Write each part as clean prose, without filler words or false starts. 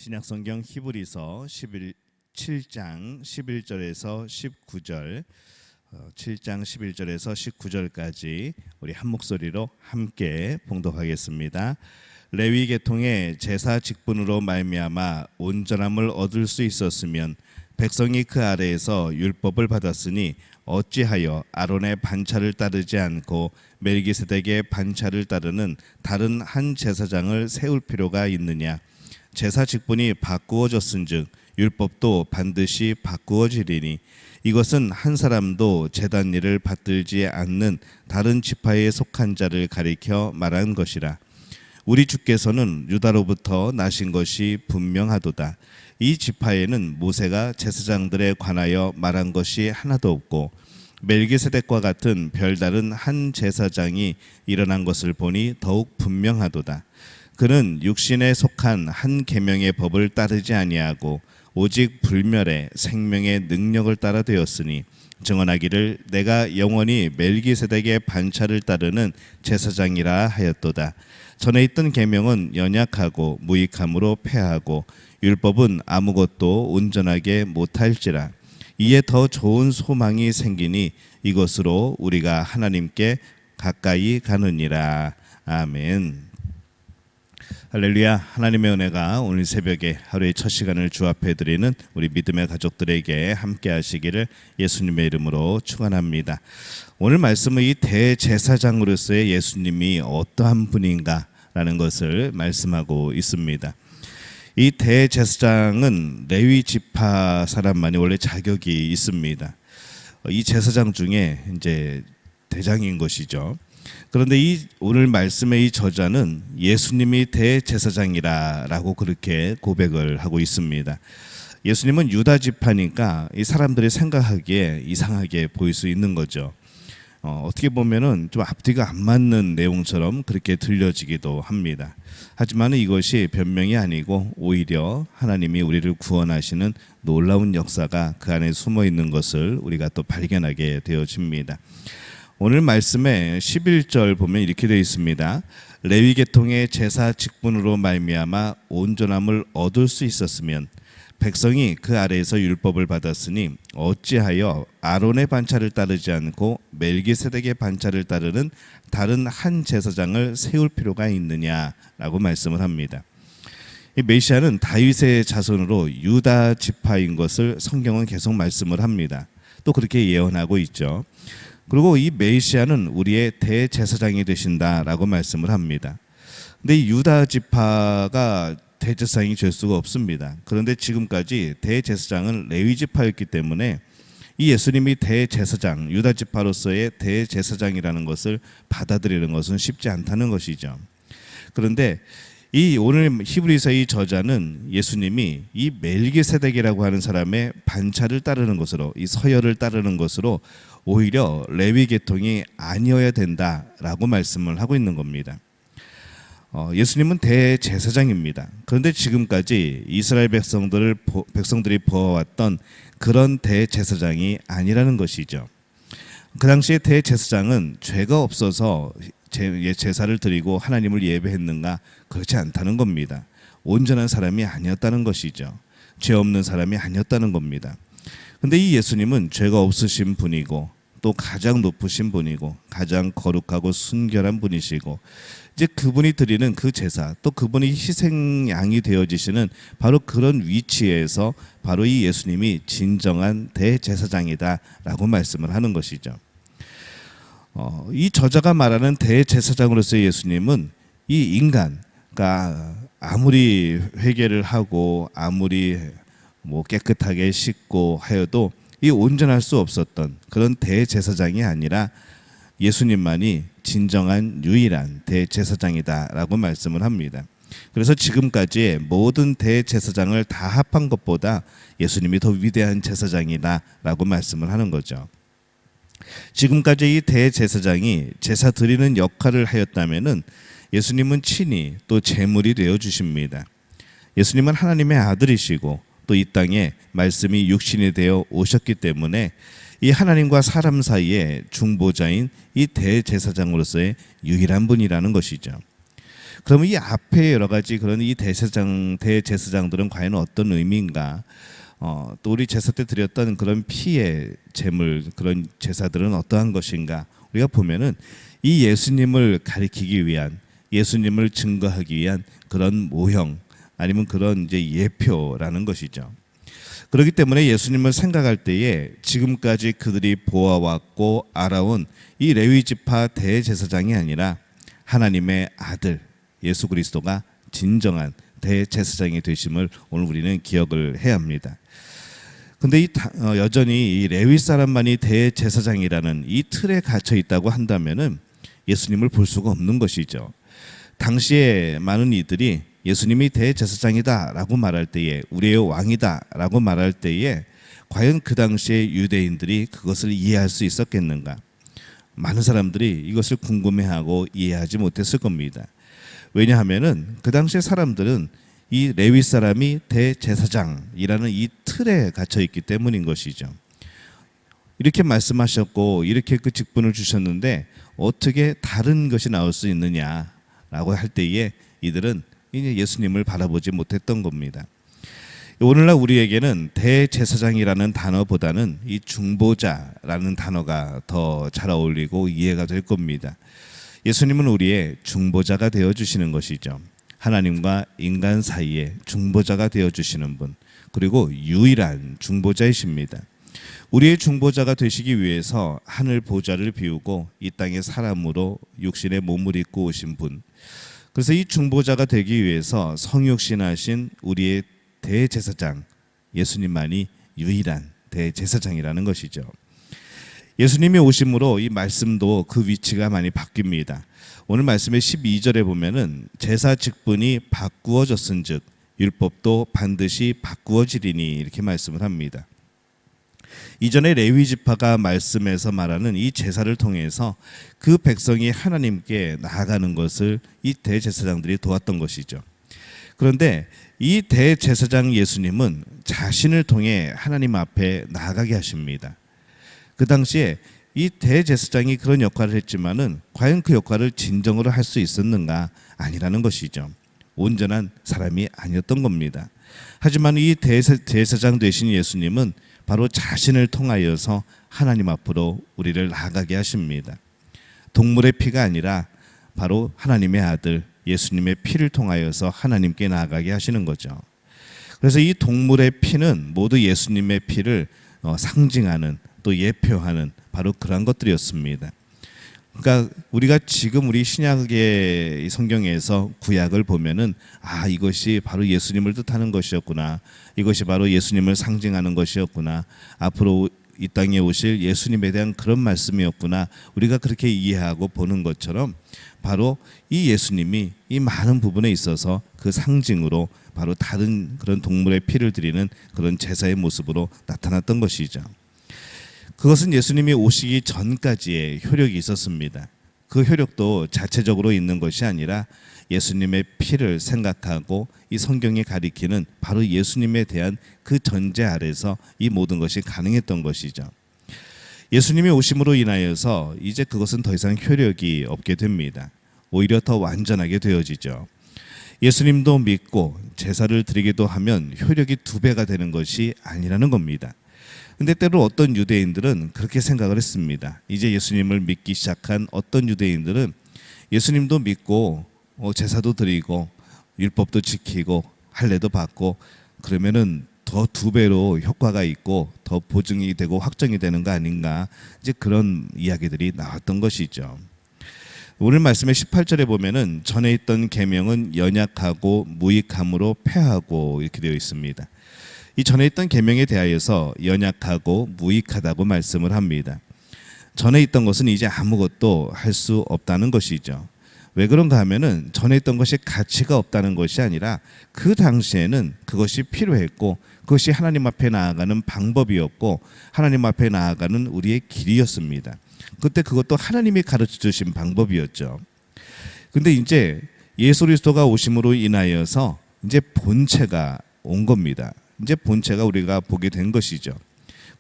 신약성경 히브리서 7장 11절에서 19절 7장 11절에서 19절까지 우리 한 목소리로 함께 봉독하겠습니다. 레위 계통의 제사 직분으로 말미암아 온전함을 얻을 수 있었으면 백성이 그 아래에서 율법을 받았으니 어찌하여 아론의 반차를 따르지 않고 멜기세덱의 반차를 따르는 다른 한 제사장을 세울 필요가 있느냐. 제사 직분이 바꾸어졌은즉 율법도 반드시 바꾸어지리니 이것은 한 사람도 제단 일을 받들지 않는 다른 지파에 속한 자를 가리켜 말한 것이라. 우리 주께서는 유다로부터 나신 것이 분명하도다. 이 지파에는 모세가 제사장들에 관하여 말한 것이 하나도 없고 멜기세덱과 같은 별다른 한 제사장이 일어난 것을 보니 더욱 분명하도다. 그는 육신에 속한 한 계명의 법을 따르지 아니하고 오직 불멸의 생명의 능력을 따라 되었으니 증언하기를 내가 영원히 멜기세덱의 반차를 따르는 제사장이라 하였도다. 전에 있던 계명은 연약하고 무익함으로 폐하고 율법은 아무것도 온전하게 못할지라. 이에 더 좋은 소망이 생기니 이것으로 우리가 하나님께 가까이 가느니라. 아멘. 할렐루야. 하나님의 은혜가 오늘 새벽에 하루의 첫 시간을 주 앞에 드리는 우리 믿음의 가족들에게 함께 하시기를 예수님의 이름으로 축원합니다. 오늘 말씀은 이 대제사장으로서의 예수님이 어떠한 분인가라는 것을 말씀하고 있습니다. 이 대제사장은 레위 지파 사람만이 원래 자격이 있습니다. 이 제사장 중에 이제 대장인 것이죠. 그런데 이 오늘 말씀의 이 저자는 예수님이 대제사장이라고 그렇게 고백을 하고 있습니다. 예수님은 유다 지파니까 이 사람들이 생각하기에 이상하게 보일 수 있는 거죠. 어떻게 보면은 좀 앞뒤가 안 맞는 내용처럼 그렇게 들려지기도 합니다. 하지만 이것이 변명이 아니고 오히려 하나님이 우리를 구원하시는 놀라운 역사가 그 안에 숨어 있는 것을 우리가 또 발견하게 되어집니다. 오늘 말씀에 11절 보면 이렇게 되어 있습니다. 레위 계통의 제사 직분으로 말미암아 온전함을 얻을 수 있었으면 백성이 그 아래에서 율법을 받았으니 어찌하여 아론의 반차를 따르지 않고 멜기세덱의 반차를 따르는 다른 한 제사장을 세울 필요가 있느냐라고 말씀을 합니다. 이 메시아는 다윗의 자손으로 유다 지파인 것을 성경은 계속 말씀을 합니다. 또 그렇게 예언하고 있죠. 그리고 이 메시아는 우리의 대제사장이 되신다라고 말씀을 합니다. 근데 이 유다 지파가 대제사장이 될 수가 없습니다. 그런데 지금까지 대제사장은 레위 지파였기 때문에 이 예수님이 대제사장, 유다 지파로서의 대제사장이라는 것을 받아들이는 것은 쉽지 않다는 것이죠. 그런데 이 오늘 히브리서의 저자는 예수님이 이 멜기세덱이라고 하는 사람의 반차를 따르는 것으로, 이 서열을 따르는 것으로 오히려 레위 계통이 아니어야 된다라고 말씀을 하고 있는 겁니다. 예수님은 대제사장입니다. 그런데 지금까지 이스라엘 백성들이 보아왔던 그런 대제사장이 아니라는 것이죠. 그 당시에 대제사장은 죄가 없어서 제사를 드리고 하나님을 예배했는가? 그렇지 않다는 겁니다. 온전한 사람이 아니었다는 것이죠. 죄 없는 사람이 아니었다는 겁니다. 근데 이 예수님은 죄가 없으신 분이고 또 가장 높으신 분이고 가장 거룩하고 순결한 분이시고 이제 그분이 드리는 그 제사 또 그분이 희생양이 되어지시는 바로 그런 위치에서 바로 이 예수님이 진정한 대제사장이다라고 말씀을 하는 것이죠. 이 저자가 말하는 대제사장으로서의 예수님은 이 인간가 아무리 회개를 하고 아무리 깨끗하게 씻고 하여도 이 온전할 수 없었던 그런 대제사장이 아니라 예수님만이 진정한 유일한 대제사장이다라고 말씀을 합니다. 그래서 지금까지의 모든 대제사장을 다 합한 것보다 예수님이 더 위대한 제사장이다라고 말씀을 하는 거죠. 지금까지 이 대제사장이 제사 드리는 역할을 하였다면은 예수님은 친히 또 제물이 되어 주십니다. 예수님은 하나님의 아들이시고 또 이 땅에 말씀이 육신이 되어 오셨기 때문에 이 하나님과 사람 사이의 중보자인 이 대제사장으로서의 유일한 분이라는 것이죠. 그러면 이 앞에 여러 가지 그런 이 대제사장들은 과연 어떤 의미인가? 또 우리 제사 때 드렸던 그런 피의 제물, 그런 제사들은 어떠한 것인가? 우리가 보면은 이 예수님을 가리키기 위한, 예수님을 증거하기 위한 그런 모형 아니면 그런 이제 예표라는 것이죠. 그렇기 때문에 예수님을 생각할 때에 지금까지 그들이 보아왔고 알아온 이 레위 지파 대제사장이 아니라 하나님의 아들 예수 그리스도가 진정한 대제사장이 되심을 오늘 우리는 기억을 해야 합니다. 근데 여전히 이 레위 사람만이 대제사장이라는 이 틀에 갇혀 있다고 한다면은 예수님을 볼 수가 없는 것이죠. 당시에 많은 이들이 예수님이 대제사장이다라고 말할 때에, 우리의 왕이다라고 말할 때에 과연 그 당시에 유대인들이 그것을 이해할 수 있었겠는가? 많은 사람들이 이것을 궁금해하고 이해하지 못했을 겁니다. 왜냐하면은 그 당시에 사람들은 이 레위 사람이 대제사장이라는 이 틀에 갇혀 있기 때문인 것이죠. 이렇게 말씀하셨고 이렇게 그 직분을 주셨는데 어떻게 다른 것이 나올 수 있느냐라고 할 때에 이들은 이제 예수님을 바라보지 못했던 겁니다. 오늘날 우리에게는 대제사장이라는 단어보다는 이 중보자라는 단어가 더 잘 어울리고 이해가 될 겁니다. 예수님은 우리의 중보자가 되어 주시는 것이죠. 하나님과 인간 사이에 중보자가 되어 주시는 분, 그리고 유일한 중보자이십니다. 우리의 중보자가 되시기 위해서 하늘 보좌를 비우고 이 땅의 사람으로 육신의 몸을 입고 오신 분, 그래서 이 중보자가 되기 위해서 성육신하신 우리의 대제사장 예수님만이 유일한 대제사장이라는 것이죠. 예수님이 오심으로 이 말씀도 그 위치가 많이 바뀝니다. 오늘 말씀의 12절에 보면은 제사 직분이 바꾸어졌은즉 율법도 반드시 바꾸어지리니 이렇게 말씀을 합니다. 이전에 레위 지파가 말씀에서 말하는 이 제사를 통해서 그 백성이 하나님께 나아가는 것을 이 대제사장들이 도왔던 것이죠. 그런데 이 대제사장 예수님은 자신을 통해 하나님 앞에 나아가게 하십니다. 그 당시에 이 대제사장이 그런 역할을 했지만은 과연 그 역할을 진정으로 할 수 있었는가? 아니라는 것이죠. 온전한 사람이 아니었던 겁니다. 하지만 이 대제사장 되신 예수님은 바로 자신을 통하여서 하나님 앞으로 우리를 나아가게 하십니다. 동물의 피가 아니라 바로 하나님의 아들 예수님의 피를 통하여서 하나님께 나아가게 하시는 거죠. 그래서 이 동물의 피는 모두 예수님의 피를 상징하는, 또 예표하는 바로 그런 것들이었습니다. 그러니까 우리가 지금 우리 신약의 성경에서 구약을 보면은 이것이 바로 예수님을 뜻하는 것이었구나, 이것이 바로 예수님을 상징하는 것이었구나, 앞으로 이 땅에 오실 예수님에 대한 그런 말씀이었구나, 우리가 그렇게 이해하고 보는 것처럼 바로 이 예수님이 이 많은 부분에 있어서 그 상징으로 바로 다른 그런 동물의 피를 드리는 그런 제사의 모습으로 나타났던 것이죠. 그것은 예수님이 오시기 전까지의 효력이 있었습니다. 그 효력도 자체적으로 있는 것이 아니라 예수님의 피를 생각하고 이 성경이 가리키는 바로 예수님에 대한 그 전제 아래서 이 모든 것이 가능했던 것이죠. 예수님이 오심으로 인하여서 이제 그것은 더 이상 효력이 없게 됩니다. 오히려 더 완전하게 되어지죠. 예수님도 믿고 제사를 드리기도 하면 효력이 2배가 되는 것이 아니라는 겁니다. 근데 때로 어떤 유대인들은 그렇게 생각을 했습니다. 이제 예수님을 믿기 시작한 어떤 유대인들은 예수님도 믿고 제사도 드리고 율법도 지키고 할례도 받고 그러면은 더 2배로 효과가 있고 더 보증이 되고 확정이 되는 거 아닌가, 이제 그런 이야기들이 나왔던 것이죠. 오늘 말씀의 18절에 보면은 전에 있던 계명은 연약하고 무익함으로 패하고 이렇게 되어 있습니다. 이 전에 있던 계명에 대하여서 연약하고 무익하다고 말씀을 합니다. 전에 있던 것은 이제 아무것도 할 수 없다는 것이죠. 왜 그런가 하면은 전에 있던 것이 가치가 없다는 것이 아니라 그 당시에는 그것이 필요했고 그것이 하나님 앞에 나아가는 방법이었고 하나님 앞에 나아가는 우리의 길이었습니다. 그때 그것도 하나님이 가르쳐 주신 방법이었죠. 근데 이제 예수 그리스도가 오심으로 인하여서 이제 본체가 온 겁니다. 이제 본체가 우리가 보게 된 것이죠.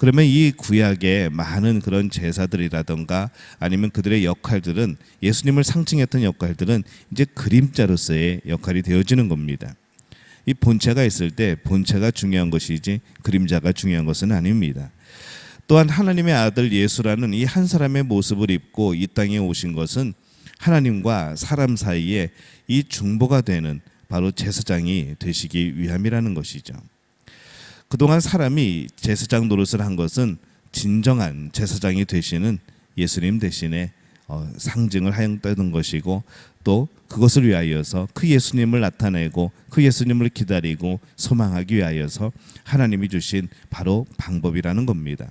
그러면 이 구약의 많은 그런 제사들이라던가 아니면 그들의 역할들은 예수님을 상징했던 역할들은 이제 그림자로서의 역할이 되어지는 겁니다. 이 본체가 있을 때 본체가 중요한 것이지 그림자가 중요한 것은 아닙니다. 또한 하나님의 아들 예수라는 이 한 사람의 모습을 입고 이 땅에 오신 것은 하나님과 사람 사이에 이 중보가 되는 바로 제사장이 되시기 위함이라는 것이죠. 그동안 사람이 제사장 노릇을 한 것은 진정한 제사장이 되시는 예수님 대신에 상징을 하였던 것이고, 또 그것을 위하여서 그 예수님을 나타내고 그 예수님을 기다리고 소망하기 위하여서 하나님이 주신 바로 방법이라는 겁니다.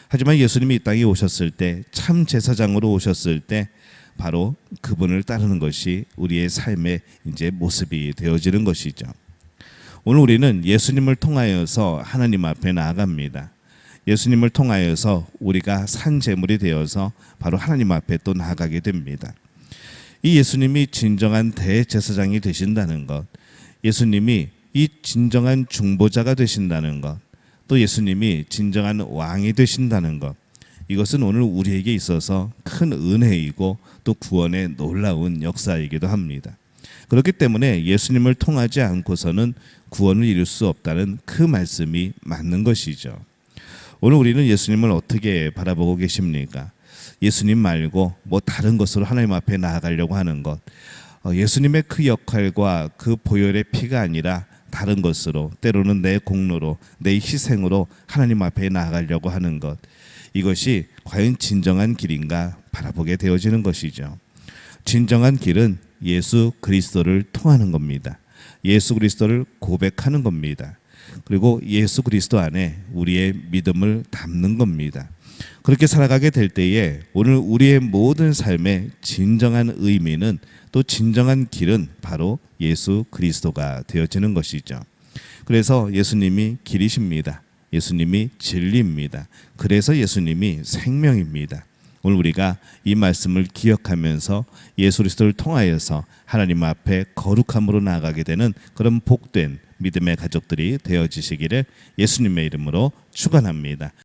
하지만 예수님이 이 땅에 오셨을 때, 참 제사장으로 오셨을 때 바로 그분을 따르는 것이 우리의 삶의 이제 모습이 되어지는 것이죠. 오늘 우리는 예수님을 통하여서 하나님 앞에 나아갑니다. 예수님을 통하여서 우리가 산 제물이 되어서 바로 하나님 앞에 또 나아가게 됩니다. 이 예수님이 진정한 대제사장이 되신다는 것, 예수님이 이 진정한 중보자가 되신다는 것, 또 예수님이 진정한 왕이 되신다는 것, 이것은 오늘 우리에게 있어서 큰 은혜이고 또 구원의 놀라운 역사이기도 합니다. 그렇기 때문에 예수님을 통하지 않고서는 구원을 이룰 수 없다는 그 말씀이 맞는 것이죠. 오늘 우리는 예수님을 어떻게 바라보고 계십니까? 예수님 말고 뭐 다른 것으로 하나님 앞에 나아가려고 하는 것, 예수님의 그 역할과 그 보혈의 피가 아니라 다른 것으로, 때로는 내 공로로, 내 희생으로 하나님 앞에 나아가려고 하는 것, 이것이 과연 진정한 길인가 바라보게 되어지는 것이죠. 진정한 길은 예수 그리스도를 통하는 겁니다. 예수 그리스도를 고백하는 겁니다. 그리고 예수 그리스도 안에 우리의 믿음을 담는 겁니다. 그렇게 살아가게 될 때에 오늘 우리의 모든 삶의 진정한 의미는, 또 진정한 길은 바로 예수 그리스도가 되어지는 것이죠. 그래서 예수님이 길이십니다. 예수님이 진리입니다. 그래서 예수님이 생명입니다. 오늘 우리가 이 말씀을 기억하면서 예수 그리스도를 통하여서 하나님 앞에 거룩함으로 나아가게 되는 그런 복된 믿음의 가족들이 되어지시기를 예수님의 이름으로 축원합니다.